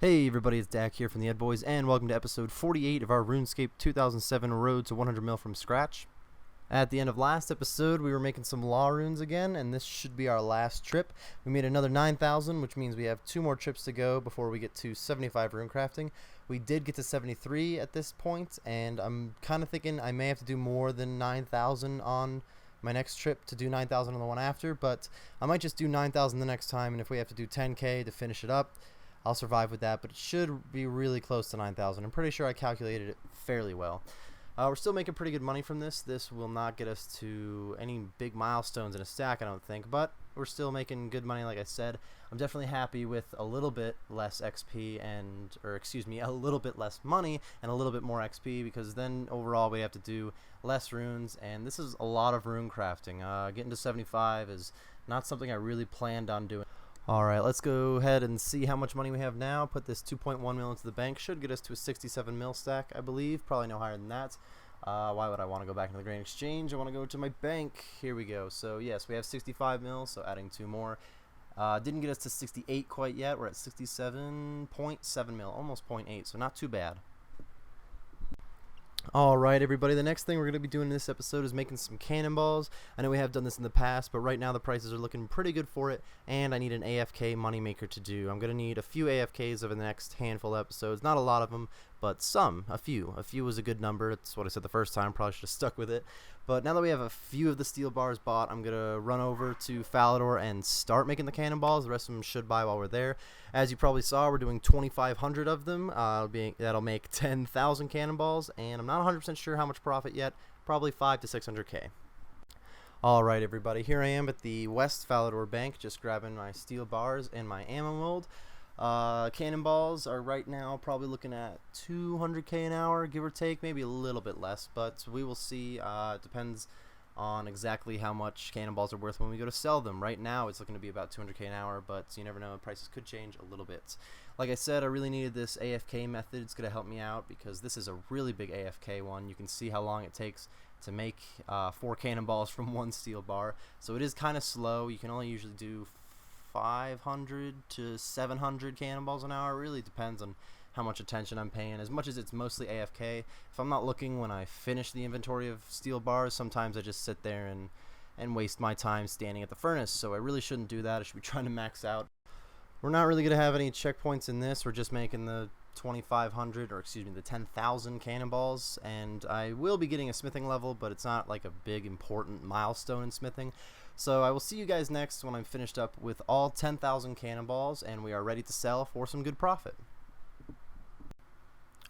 Hey everybody, it's Dak here from the Ed Boys, and welcome to episode 48 of our RuneScape 2007 Road to 100 mil from scratch. At the end of last episode, we were making some law runes again, and this should be our last trip. We made another 9,000, which means we have 2 more trips to go before we get to 75 rune crafting. We did get to 73 at this point, and I'm kind of thinking I may have to do more than 9,000 on my next trip to do 9,000 on the one after, but I might just do 9,000 the next time, and if we have to do 10k to finish it up, I'll survive with that, but it should be really close to 9,000. I'm pretty sure I calculated it fairly well. We're still making pretty good money from this. This will not get us to any big milestones in a stack, I don't think, but we're still making good money, like I said. I'm definitely happy with a little bit less XP a little bit less money and a little bit more XP, because then overall we have to do less runes, and this is a lot of rune crafting. Getting to 75 is not something I really planned on doing. Alright, let's go ahead and see how much money we have now. Put this 2.1 mil into the bank. Should get us to a 67 mil stack, I believe. Probably no higher than that. Why would I want to go back into the Grand Exchange? I want to go to my bank. Here we go. So yes, we have 65 mil, so adding 2 more. Didn't get us to 68 quite yet. We're at 67.7 mil, almost 0.8, so not too bad. Alright everybody, the next thing we're going to be doing in this episode is making some cannonballs. I know we have done this in the past, but right now the prices are looking pretty good for it, and I need an AFK moneymaker to do. I'm going to need a few AFKs over the next handful of episodes. Not a lot of them, but some. A few. A few was a good number. That's what I said the first time. Probably should have stuck with it. But now that we have a few of the steel bars bought, I'm going to run over to Falador and start making the cannonballs. The rest of them should buy while we're there. As you probably saw, we're doing 2,500 of them. That'll make 10,000 cannonballs, and I'm not 100% sure how much profit yet. Probably 5 to 600k. Alright everybody, here I am at the West Falador Bank, just grabbing my steel bars and my ammo mold. Cannonballs are right now probably looking at 200k an hour, give or take, maybe a little bit less, but we will see. It depends on exactly how much cannonballs are worth when we go to sell them. Right now it's looking to be about 200k an hour, but you never know, prices could change a little bit. Like I said, I really needed this AFK method. It's going to help me out because this is a really big AFK one. You can see how long it takes to make 4 cannonballs from 1 steel bar, so it is kind of slow. You can only usually do 500 to 700 cannonballs an hour. It really depends on how much attention I'm paying. As much as it's mostly AFK, if I'm not looking when I finish the inventory of steel bars, sometimes I just sit there and waste my time standing at the furnace, so I really shouldn't do that. I should be trying to max out. We're not really going to have any checkpoints in this. We're just making the 2,500, or excuse me, the 10,000 cannonballs, and I will be getting a smithing level, but it's not like a big important milestone in smithing. So I will see you guys next when I'm finished up with all 10,000 cannonballs and we are ready to sell for some good profit.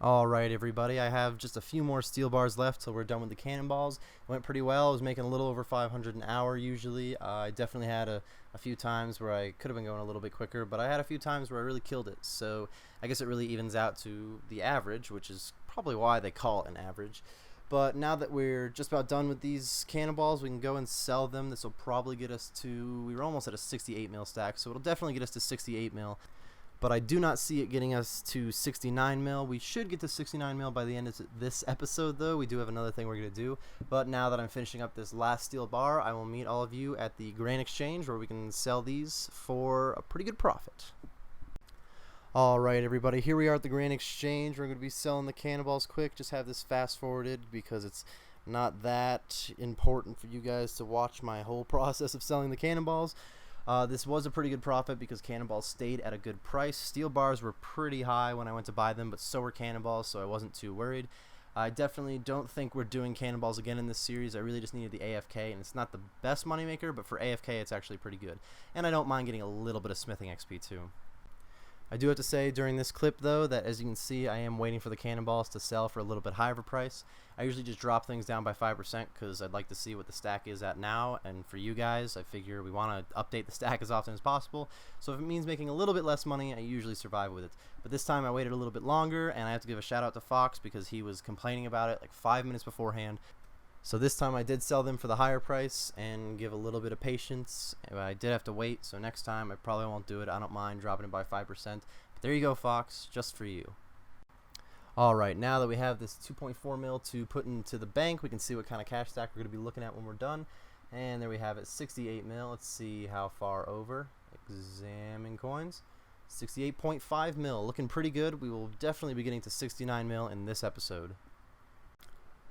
Alright everybody, I have just a few more steel bars left till we're done with the cannonballs. It went pretty well. I was making a little over 500 an hour usually. I definitely had a few times where I could have been going a little bit quicker, but I had a few times where I really killed it. So I guess it really evens out to the average, which is probably why they call it an average. But now that we're just about done with these cannonballs, we can go and sell them. This will probably get us to, we were almost at a 68 mil stack, so it'll definitely get us to 68 mil. But I do not see it getting us to 69 mil. We should get to 69 mil by the end of this episode, though. We do have another thing we're going to do. But now that I'm finishing up this last steel bar, I will meet all of you at the Grand Exchange, where we can sell these for a pretty good profit. Alright everybody, here we are at the Grand Exchange. We're going to be selling the cannonballs quick. Just have this fast forwarded because it's not that important for you guys to watch my whole process of selling the cannonballs. This was a pretty good profit because cannonballs stayed at a good price. Steel bars were pretty high when I went to buy them, but so were cannonballs, so I wasn't too worried. I definitely don't think we're doing cannonballs again in this series. I really just needed the AFK, and it's not the best moneymaker, but for AFK it's actually pretty good. And I don't mind getting a little bit of smithing XP too. I do have to say during this clip though that, as you can see, I am waiting for the cannonballs to sell for a little bit higher of a price. I usually just drop things down by 5% because I'd like to see what the stack is at now, and for you guys I figure we want to update the stack as often as possible, so if it means making a little bit less money, I usually survive with it. But this time I waited a little bit longer, and I have to give a shout out to Fox because he was complaining about it like 5 minutes beforehand. So this time I did sell them for the higher price and give a little bit of patience. I did have to wait, so next time I probably won't do it. I don't mind dropping it by 5%. But there you go, Fox, just for you. Alright, now that we have this 2.4 mil to put into the bank, we can see what kind of cash stack we're going to be looking at when we're done. And there we have it, 68 mil. Let's see how far over. Examine coins. 68.5 mil, looking pretty good. We will definitely be getting to 69 mil in this episode.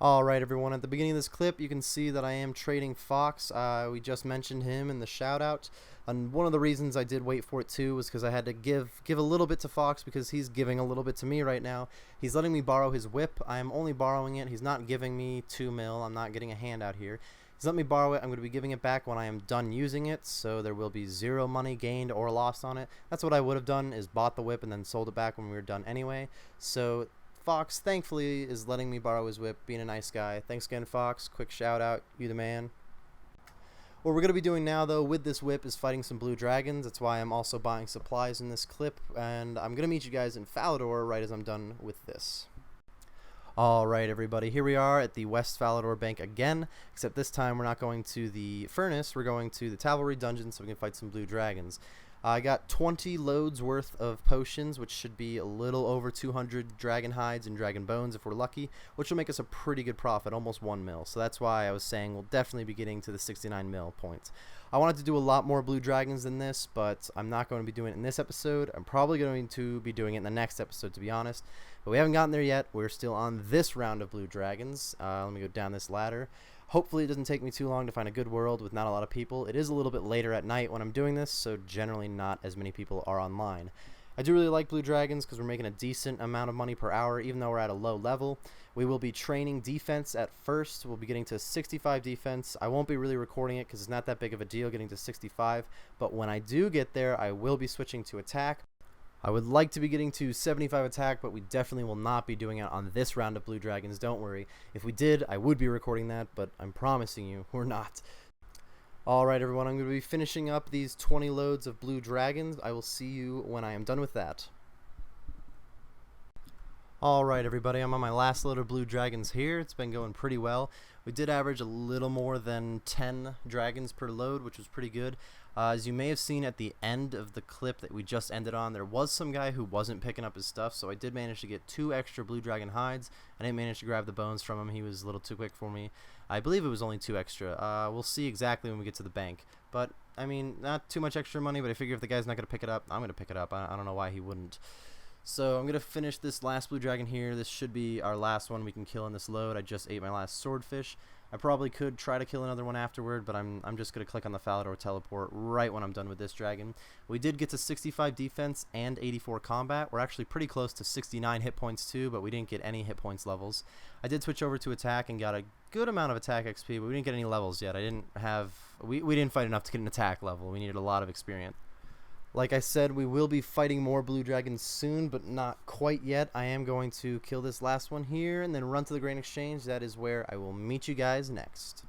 Alright everyone, at the beginning of this clip you can see that I am trading Fox. We just mentioned him in the shout out, and one of the reasons I did wait for it too was because I had to give a little bit to Fox because he's giving a little bit to me right now. He's letting me borrow his whip. I am only borrowing it. He's not giving me 2 mil. I'm not getting a handout here. He's let me borrow it. I'm going to be giving it back when I am done using it, so there will be 0 money gained or lost on it. That's what I would have done, is bought the whip and then sold it back when we were done anyway. So Fox, thankfully, is letting me borrow his whip, being a nice guy. Thanks again, Fox. Quick shout out. You the man. What we're going to be doing now, though, with this whip is fighting some blue dragons. That's why I'm also buying supplies in this clip, and I'm going to meet you guys in Falador right as I'm done with this. Alright everybody, here we are at the West Falador Bank again, except this time we're not going to the furnace, we're going to the Taverley Dungeon so we can fight some blue dragons. I got 20 loads worth of potions, which should be a little over 200 dragon hides and dragon bones if we're lucky, which will make us a pretty good profit, almost 1 mil. So that's why I was saying we'll definitely be getting to the 69 mil points. I wanted to do a lot more blue dragons than this, but I'm not going to be doing it in this episode. I'm probably going to be doing it in the next episode, to be honest. But we haven't gotten there yet. We're still on this round of blue dragons. Let me go down this ladder. Hopefully it doesn't take me too long to find a good world with not a lot of people. It is a little bit later at night when I'm doing this, so generally not as many people are online. I do really like blue dragons because we're making a decent amount of money per hour, even though we're at a low level. We will be training defense at first. We'll be getting to 65 defense. I won't be really recording it because it's not that big of a deal getting to 65, but when I do get there, I will be switching to attack. I would like to be getting to 75 attack, but we definitely will not be doing it on this round of blue dragons, don't worry. If we did, I would be recording that, but I'm promising you, we're not. Alright everyone, I'm going to be finishing up these 20 loads of blue dragons. I will see you when I am done with that. Alright everybody, I'm on my last load of blue dragons here. It's been going pretty well. We did average a little more than 10 dragons per load, which was pretty good. As you may have seen at the end of the clip that we just ended on, there was some guy who wasn't picking up his stuff, so I did manage to get 2 extra blue dragon hides. I didn't manage to grab the bones from him. He was a little too quick for me. I believe it was only 2 extra. We'll see exactly when we get to the bank. But, I mean, not too much extra money, but I figure if the guy's not going to pick it up, I'm going to pick it up. I don't know why he wouldn't. So I'm going to finish this last blue dragon here. This should be our last one we can kill in this load. I just ate my last swordfish. I probably could try to kill another one afterward, but I'm just going to click on the Falador teleport right when I'm done with this dragon. We did get to 65 defense and 84 combat. We're actually pretty close to 69 hit points too, but we didn't get any hit points levels. I did switch over to attack and got a good amount of attack XP, but we didn't get any levels yet. We didn't fight enough to get an attack level. We needed a lot of experience. Like I said, we will be fighting more blue dragons soon, but not quite yet. I am going to kill this last one here and then run to the grain exchange. That is where I will meet you guys next.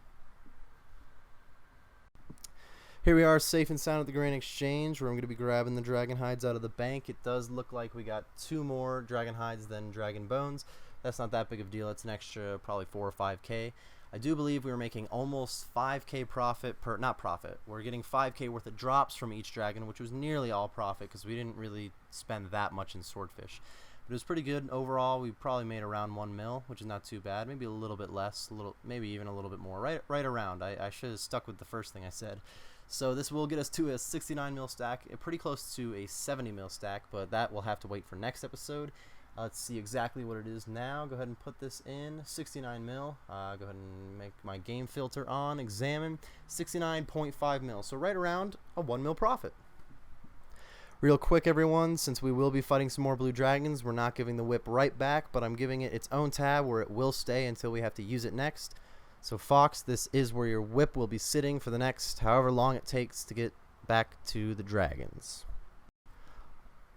Here we are, safe and sound at the grain exchange, where I'm going to be grabbing the dragon hides out of the bank. It does look like we got 2 more dragon hides than dragon bones. That's not that big of a deal. It's an extra probably 4 or 5k. I do believe we were making almost 5k profit per, not profit, we're getting 5k worth of drops from each dragon, which was nearly all profit because we didn't really spend that much in swordfish. But it was pretty good. Overall, we probably made around 1 mil, which is not too bad. Maybe a little bit less, maybe even a little bit more. Right around. I should have stuck with the first thing I said. So this will get us to a 69 mil stack, pretty close to a 70 mil stack, but that will have to wait for next episode. Let's see exactly what it is now. Go ahead and put this in 69 mil. Go ahead and make my game filter on, examine 69.5 mil. So right around a 1 mil profit. Real quick everyone, since we will be fighting some more blue dragons, we're not giving the whip right back, but I'm giving it its own tab where it will stay until we have to use it next. So Fox, this is where your whip will be sitting for the next however long it takes to get back to the dragons.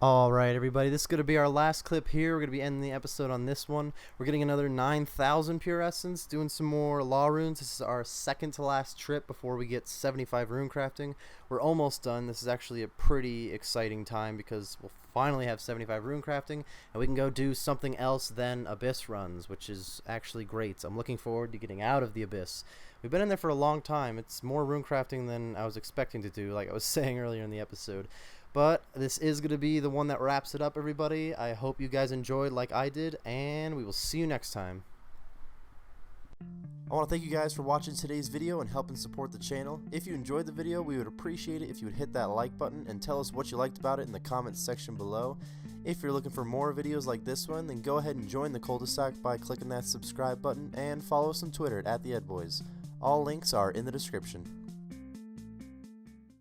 Alright everybody, this is going to be our last clip here. We're going to be ending the episode on this one. We're getting another 9,000 pure essence, doing some more law runes. This is our second to last trip before we get 75 rune crafting. We're almost done. This is actually a pretty exciting time because we'll finally have 75 rune crafting and we can go do something else than abyss runs, which is actually great. I'm looking forward to getting out of the abyss. We've been in there for a long time. It's more rune crafting than I was expecting to do, like I was saying earlier in the episode. But this is going to be the one that wraps it up, everybody. I hope you guys enjoyed like I did, and we will see you next time. I want to thank you guys for watching today's video and helping support the channel. If you enjoyed the video, we would appreciate it if you would hit that like button and tell us what you liked about it in the comments section below. If you're looking for more videos like this one, then go ahead and join the cul-de-sac by clicking that subscribe button and follow us on Twitter at @TheEdBoys. All links are in the description.